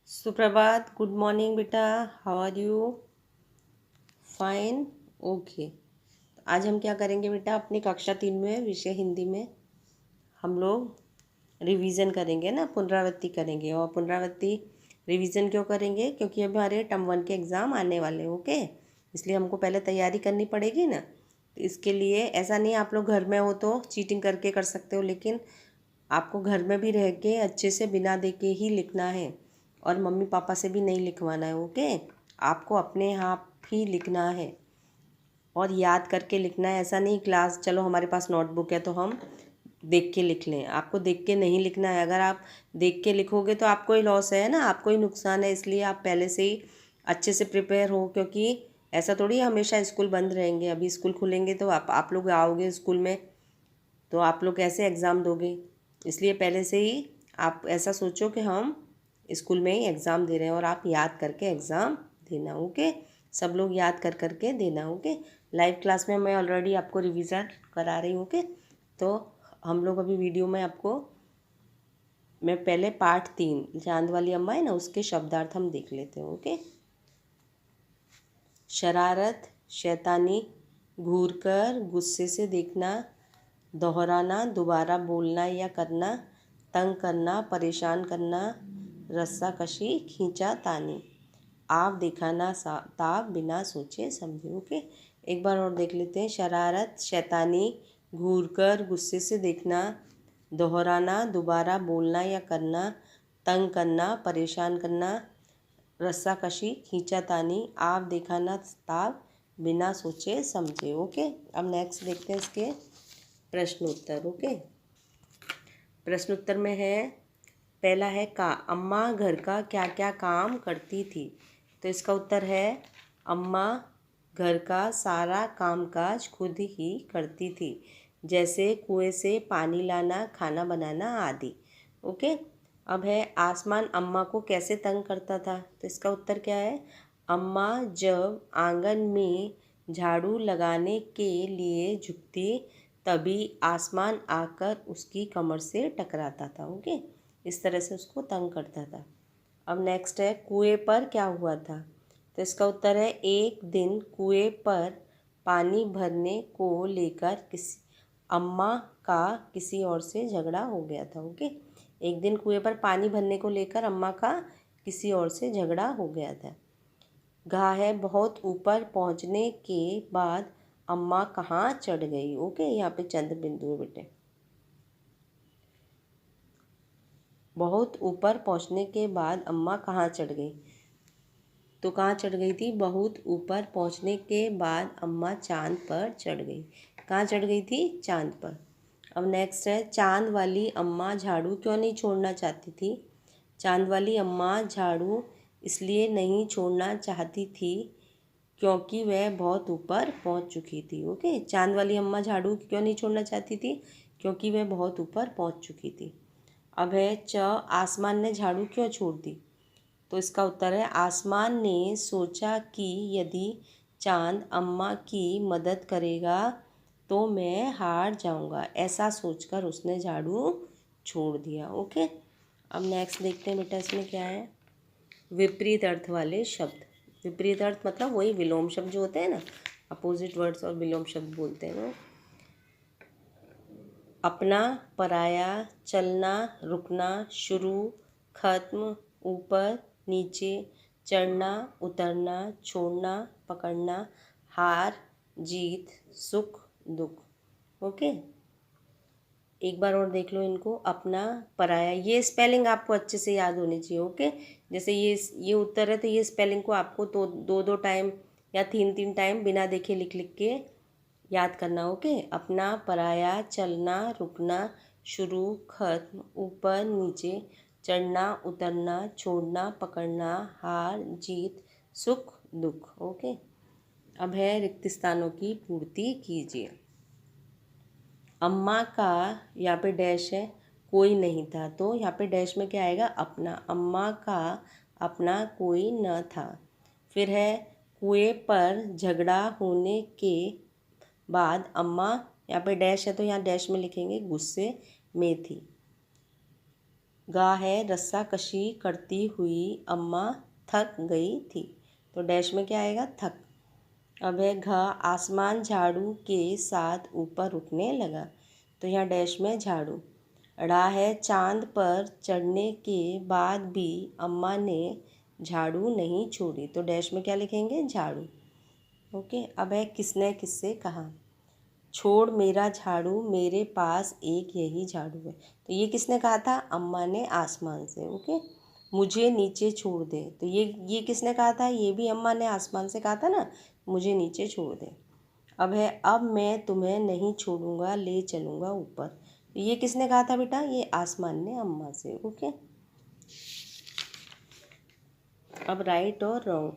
सुप्रभात, good morning बेटा। How are you? Fine. Okay. आज हम क्या करेंगे बेटा, अपनी कक्षा 3 में विषय हिंदी में हम लोग रिवीजन करेंगे ना, पुनरावृत्ति करेंगे। और पुनरावृत्ति रिवीजन क्यों करेंगे? क्योंकि अभी हमारे टर्म 1 के एग्ज़ाम आने वाले हैं। ओके, इसलिए हमको पहले तैयारी करनी पड़ेगी ना। तो इसके लिए ऐसा नहीं आप लोग घर में हो तो चीटिंग करके कर सकते हो, लेकिन आपको घर में भी रह के अच्छे से बिना देखे ही लिखना है और मम्मी पापा से भी नहीं लिखवाना है। ओके, आपको अपने आप ही लिखना है और याद करके लिखना है। ऐसा नहीं क्लास चलो हमारे पास नोटबुक है तो हम देख के लिख लें। आपको देख के नहीं लिखना है। अगर आप देख के लिखोगे तो आपको ही लॉस है ना, आपको ही नुकसान है। इसलिए आप पहले से ही अच्छे से प्रिपेयर हो, क्योंकि ऐसा थोड़ी हमेशा स्कूल बंद रहेंगे। अभी स्कूल खुलेंगे तो आप लोग आओगे स्कूल में, तो आप लोग कैसे एग्ज़ाम दोगे? इसलिए पहले से ही आप ऐसा सोचो कि हम स्कूल में ही एग्ज़ाम दे रहे हैं और आप याद करके एग्ज़ाम देना। ओके, सब लोग याद कर करके देना। ओके, लाइव क्लास में मैं ऑलरेडी आपको रिवीजन करा रही हूँ। ओके, तो हम लोग अभी वीडियो में आपको मैं पहले पार्ट 3 चांद वाली अम्मा है ना, उसके शब्दार्थ हम देख लेते हैं। ओके, शरारत, शैतानी, घूरकर, गुस्से से देखना, दोहराना, दोबारा बोलना या करना, तंग करना, परेशान करना, रस्साकशी, खींचातानी, आप दिखाना, ताब बिना सोचे समझे। ओके, एक बार और देख लेते हैं। शरारत, शैतानी, घूरकर, गुस्से से देखना, दोहराना, दोबारा बोलना या करना, तंग करना, परेशान करना, रस्साकशी, खींचातानी, आप दिखाना, ताब बिना सोचे समझे। ओके, अब नेक्स्ट देखते हैं इसके प्रश्न उत्तर। ओके, प्रश्न उत्तर में है, पहला है का अम्मा घर का क्या क्या काम करती थी? तो इसका उत्तर है अम्मा घर का सारा कामकाज खुद ही करती थी, जैसे कुएं से पानी लाना, खाना बनाना आदि। ओके, अब है आसमान अम्मा को कैसे तंग करता था? तो इसका उत्तर क्या है? अम्मा जब आंगन में झाड़ू लगाने के लिए झुकती तभी आसमान आकर उसकी कमर से टकराता था। ओके, इस तरह से उसको तंग करता था। अब नेक्स्ट है कुएं पर क्या हुआ था? तो इसका उत्तर है एक दिन कुएं पर पानी भरने को लेकर किसी अम्मा का किसी और से झगड़ा हो गया था। ओके, एक दिन कुएं पर पानी भरने को लेकर अम्मा का किसी और से झगड़ा हो गया था। घा है बहुत ऊपर पहुंचने के बाद अम्मा कहाँ चढ़ गई? ओके, यहाँ पे चंद्र बिंदु है बेटे। बहुत ऊपर पहुंचने के बाद अम्मा कहाँ चढ़ गई? तो कहाँ चढ़ गई थी? बहुत ऊपर पहुंचने के बाद अम्मा चांद पर चढ़ गई। कहाँ चढ़ गई थी? चांद पर। अब नेक्स्ट है चांद वाली अम्मा झाड़ू क्यों नहीं छोड़ना चाहती थी? चांद वाली अम्मा झाड़ू इसलिए नहीं छोड़ना चाहती थी क्योंकि वह बहुत ऊपर पहुंच चुकी थी। ओके, चांद वाली अम्मा झाड़ू क्यों नहीं छोड़ना चाहती थी? क्योंकि वह बहुत ऊपर पहुंच चुकी थी। अब है च आसमान ने झाड़ू क्यों छोड़ दी? तो इसका उत्तर है आसमान ने सोचा कि यदि चांद अम्मा की मदद करेगा तो मैं हार जाऊंगा, ऐसा सोचकर उसने झाड़ू छोड़ दिया। ओके, अब नेक्स्ट देखते हैं बेटा इसमें क्या है। विपरीत अर्थ वाले शब्द। विपरीत अर्थ मतलब वही विलोम शब्द जो होते हैं ना, अपोजिट वर्ड्स और विलोम शब्द बोलते हैं ना। अपना, पराया, चलना, रुकना, शुरू, खत्म, ऊपर, नीचे, चढ़ना, उतरना, छोड़ना, पकड़ना, हार, जीत, सुख, दुख। ओके, एक बार और देख लो इनको। अपना, पराया, ये स्पेलिंग आपको अच्छे से याद होनी चाहिए। ओके, जैसे ये उत्तर है तो ये स्पेलिंग को आपको तो दो दो टाइम या तीन तीन टाइम बिना देखे लिख लिख के याद करना। ओके, अपना, पराया, चलना, रुकना, शुरू, खत्म, ऊपर, नीचे, चढ़ना, उतरना, छोड़ना, पकड़ना, हार, जीत, सुख, दुख। ओके, अब है रिक्त स्थानों की पूर्ति कीजिए। अम्मा का यहाँ पे डैश है, कोई नहीं था, तो यहाँ पे डैश में क्या आएगा? अपना। अम्मा का अपना कोई न था। फिर है कुएं पर झगड़ा होने के बाद अम्मा, यहाँ पे डैश है तो यहाँ डैश में लिखेंगे गुस्से में थी। गा है रस्साकशी करती हुई अम्मा थक गई थी। तो डैश में क्या आएगा? थक। अब है घ आसमान झाड़ू के साथ ऊपर उठने लगा। तो यहाँ डैश में झाड़ू। ड़ा है चांद पर चढ़ने के बाद भी अम्मा ने झाड़ू नहीं छोड़ी। तो डैश में क्या लिखेंगे? झाड़ू। ओके। अब है किसने किससे कहा। छोड़ मेरा झाड़ू, मेरे पास एक यही झाड़ू है। तो ये किसने कहा था? अम्मा ने आसमान से। ओके। मुझे नीचे छोड़ दे। तो ये किसने कहा था? ये भी अम्मा ने आसमान से कहा था ना, मुझे नीचे छोड़ दे। अब है अब मैं तुम्हें नहीं छोड़ूंगा, ले चलूँगा ऊपर। तो ये किसने कहा था बेटा? ये आसमान ने अम्मा से। ओके। अब राइट और रॉन्ग,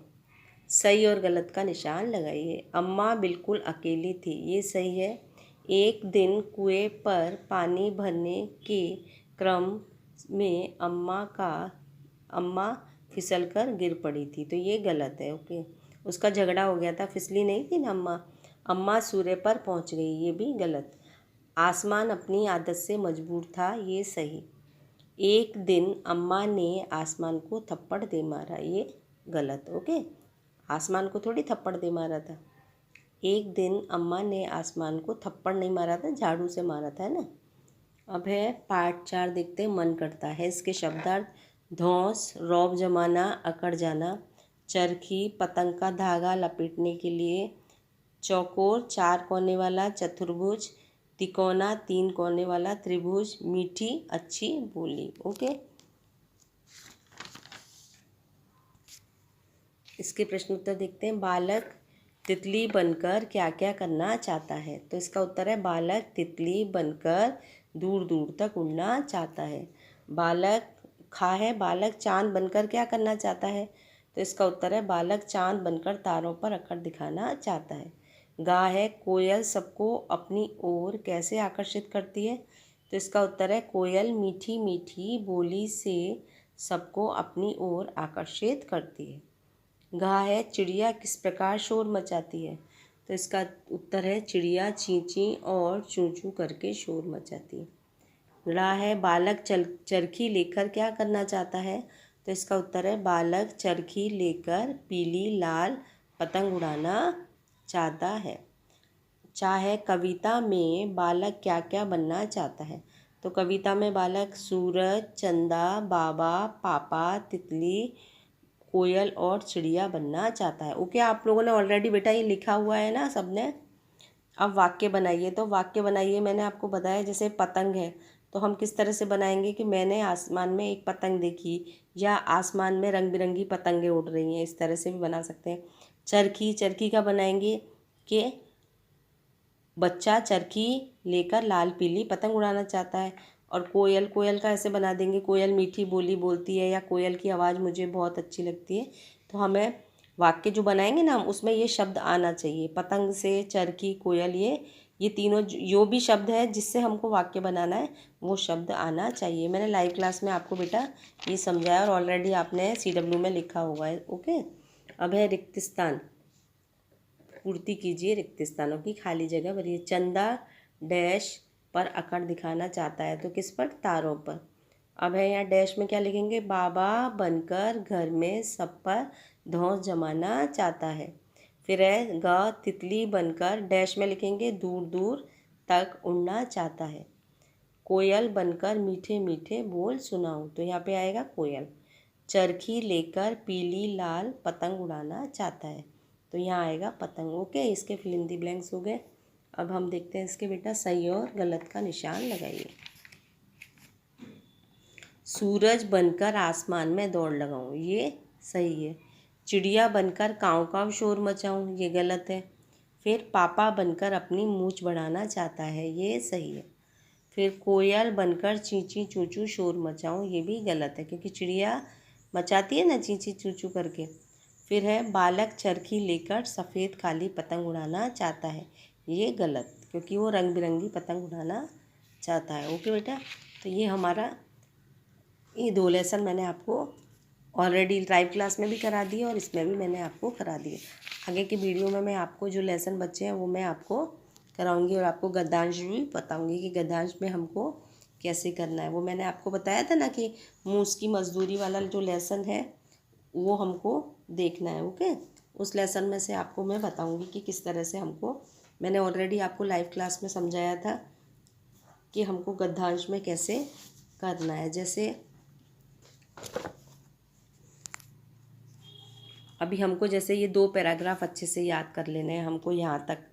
सही और गलत का निशान लगाइए। अम्मा बिल्कुल अकेली थी, ये सही है। एक दिन कुएं पर पानी भरने के क्रम में अम्मा फिसलकर गिर पड़ी थी। तो ये गलत है। ओके। उसका झगड़ा हो गया था, फिसली नहीं थी ना अम्मा। अम्मा सूर्य पर पहुंच गई, ये भी गलत। आसमान अपनी आदत से मजबूर था, ये सही। एक दिन अम्मा ने आसमान को थप्पड़ दे मारा, ये गलत। ओके। आसमान को थोड़ी थप्पड़ दे मारा था। एक दिन अम्मा ने आसमान को थप्पड़ नहीं मारा था, झाड़ू से मारा था, है ना। अब है पार्ट 4 देखते हैं, मन करता है। इसके शब्दार्थ: धौंस, रौब जमाना, अकड़ जाना। चरखी, पतंग का धागा लपेटने के लिए। चौकोर, 4 कोने वाला चतुर्भुज। तिकोना, 3 कोने वाला त्रिभुज। मीठी अच्छी बोली। ओके। इसके प्रश्न उत्तर देखते हैं। बालक तितली बनकर क्या क्या करना चाहता है। तो इसका उत्तर है बालक तितली बनकर दूर दूर तक उड़ना चाहता है। बालक खा है बालक चांद बनकर क्या करना चाहता है। तो इसका उत्तर है बालक चांद बनकर तारों पर अकड़ दिखाना चाहता है। गा है कोयल सबको अपनी ओर कैसे आकर्षित करती है। तो इसका उत्तर है कोयल मीठी मीठी बोली से सबको अपनी ओर आकर्षित करती है। गा है चिड़िया किस प्रकार शोर मचाती है। तो इसका उत्तर है चिड़िया चीं चीं और चूं चूं करके शोर मचाती है। ड़ा है बालक चरखी लेकर क्या करना चाहता है। तो इसका उत्तर है बालक चरखी लेकर पीली लाल पतंग उड़ाना चाहता है। चा है कविता में बालक क्या क्या बनना चाहता है। तो कविता में बालक सूरज, चंदा, बाबा, पापा, तितली, कोयल और चिड़िया बनना चाहता है। ओके। आप लोगों ने ऑलरेडी बेटा ये लिखा हुआ है ना सबने। अब वाक्य बनाइए। तो वाक्य बनाइए, मैंने आपको बताया जैसे पतंग है तो हम किस तरह से बनाएंगे कि मैंने आसमान में एक पतंग देखी, या आसमान में रंग बिरंगी पतंगें उड़ रही हैं, इस तरह से भी बना सकते हैं। चरखी, चरखी का बनाएंगे कि बच्चा चरखी लेकर लाल पीली पतंग उड़ाना चाहता है। और कोयल, कोयल का ऐसे बना देंगे कोयल मीठी बोली बोलती है, या कोयल की आवाज़ मुझे बहुत अच्छी लगती है। तो हमें वाक्य जो बनाएंगे ना हम, उसमें ये शब्द आना चाहिए। पतंग से, चरखी, कोयल, ये तीनों जो भी शब्द है जिससे हमको वाक्य बनाना है वो शब्द आना चाहिए। मैंने लाइव क्लास में आपको बेटा ये समझाया और ऑलरेडी आपने CW में लिखा हुआ है। ओके। अब है रिक्त स्थान, पूर्ति कीजिए रिक्त स्थानों की, खाली जगह भरिए। चंदा डैश पर अकड़ दिखाना चाहता है। तो किस पर? तारों पर। अब है यहाँ डैश में क्या लिखेंगे? बाबा बनकर घर में सब पर धौंस जमाना चाहता है। फिर है ग तितली बनकर डैश में लिखेंगे दूर दूर तक उड़ना चाहता है। कोयल बनकर मीठे मीठे बोल सुनाऊं। तो यहाँ पे आएगा कोयल। चरखी लेकर पीली लाल पतंग उड़ाना चाहता है। तो यहाँ आएगा पतंग। ओके। इसके फिल इन दी ब्लैंक्स हो गए। अब हम देखते हैं इसके बेटा सही और गलत का निशान लगाइए। सूरज बनकर आसमान में दौड़ लगाऊं, ये सही है। चिड़िया बनकर काँव काँव शोर मचाऊं, ये गलत है। फिर पापा बनकर अपनी मूंछ बढ़ाना चाहता है, ये सही है। फिर कोयल बनकर चीं चीं चूं चूं शोर मचाऊं, ये भी गलत है क्योंकि चिड़िया मचाती है ना चीं चीं चूं चूं करके। फिर है बालक चरखी लेकर सफ़ेद काली पतंग उड़ाना चाहता है, ये गलत क्योंकि वो रंग बिरंगी पतंग उड़ाना चाहता है। ओके बेटा। तो ये हमारा ये 2 लेसन मैंने आपको ऑलरेडी लाइव क्लास में भी करा दिए और इसमें भी मैंने आपको करा दिए। आगे की वीडियो में मैं आपको जो लेसन बच्चे हैं वो मैं आपको कराऊंगी और आपको गद्यांश भी बताऊंगी कि गद्यांश में हमको कैसे करना है। वो मैंने आपको बताया था ना कि मूस की मजदूरी वाला जो लेसन है वो हमको देखना है। ओके, उस लेसन में से आपको मैं बताऊंगी कि किस तरह से हमको, मैंने ऑलरेडी आपको लाइव क्लास में समझाया था कि हमको गद्यांश में कैसे करना है। जैसे अभी हमको जैसे ये 2 पैराग्राफ अच्छे से याद कर लेने हैं हमको यहाँ तक।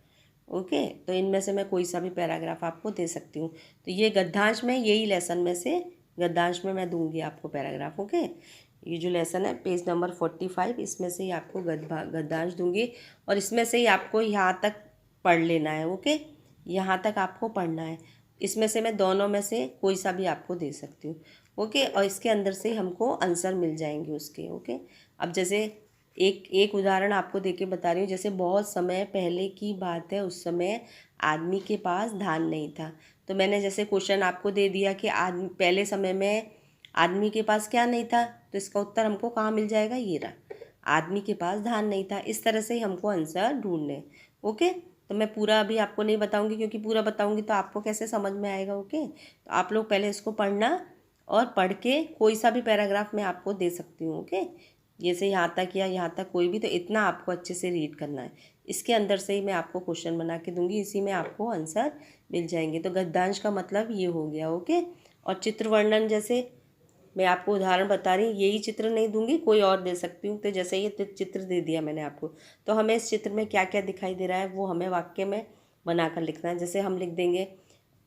ओके, तो इनमें से मैं कोई सा भी पैराग्राफ आपको दे सकती हूँ। तो ये गद्यांश में, यही लेसन में से गद्यांश में मैं दूंगी आपको पैराग्राफ। ओके, ये जो लेसन है पेज नंबर 45, इसमें से ही आपको गद्यांश दूंगी और इसमें से ही आपको यहाँ तक पढ़ लेना है। ओके, यहाँ तक आपको पढ़ना है। इसमें से मैं दोनों में से कोई सा भी आपको दे सकती हूँ। ओके, और इसके अंदर से हमको आंसर मिल जाएंगे उसके। ओके, अब जैसे एक एक उदाहरण आपको देके बता रही हूँ। जैसे बहुत समय पहले की बात है, उस समय आदमी के पास धान नहीं था। तो मैंने जैसे क्वेश्चन आपको दे दिया कि आदमी, पहले समय में आदमी के पास क्या नहीं था, तो इसका उत्तर हमको कहाँ मिल जाएगा, ये रहा, आदमी के पास धान नहीं था। इस तरह से ही हमको आंसर ढूंढने। ओके, तो मैं पूरा अभी आपको नहीं बताऊंगी, क्योंकि पूरा बताऊंगी तो आपको कैसे समझ में आएगा। ओके, तो आप लोग पहले इसको पढ़ना और पढ़ के कोई सा भी पैराग्राफ मैं आपको दे सकती हूँ। ओके, जैसे यहाँ तक या यहाँ तक कोई भी, तो इतना आपको अच्छे से रीड करना है। इसके अंदर से ही मैं आपको क्वेश्चन बना के दूंगी, इसी में आपको आंसर मिल जाएंगे। तो गद्यांश का मतलब ये हो गया। ओके, और चित्र वर्णन, जैसे मैं आपको उदाहरण बता रही हूँ, यही चित्र नहीं दूंगी, कोई और दे सकती हूँ। तो जैसे ये चित्र दे दिया मैंने आपको, तो हमें इस चित्र में क्या क्या दिखाई दे रहा है वो हमें वाक्य में बनाकर लिखना है। जैसे हम लिख देंगे,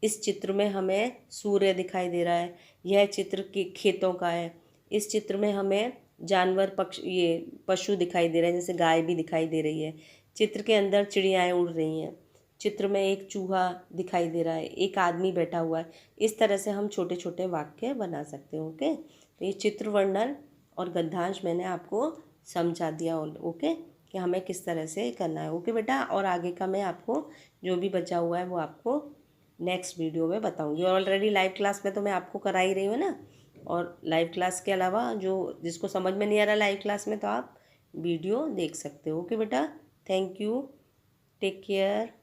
इस चित्र में हमें सूर्य दिखाई दे रहा है, यह चित्र के खेतों का है। इस चित्र में हमें जानवर, ये पशु दिखाई दे रहे हैं, जैसे गाय भी दिखाई दे रही है। चित्र के अंदर चिड़ियाएँ उड़ रही हैं। चित्र में एक चूहा दिखाई दे रहा है, एक आदमी बैठा हुआ है। इस तरह से हम छोटे छोटे वाक्य बना सकते हैं। ओके, तो ये चित्र वर्णन और गद्यांश मैंने आपको समझा दिया। ओके, कि हमें किस तरह से करना है। ओके बेटा, और आगे का मैं आपको जो भी बचा हुआ है वो आपको नेक्स्ट वीडियो में बताऊंगी। और ऑलरेडी लाइव क्लास में तो मैं आपको करा ही रही हूँ ना, और लाइव क्लास के अलावा जो जिसको समझ में नहीं आ रहा लाइव क्लास में, तो आप वीडियो देख सकते हो। ओके बेटा, थैंक यू, टेक केयर।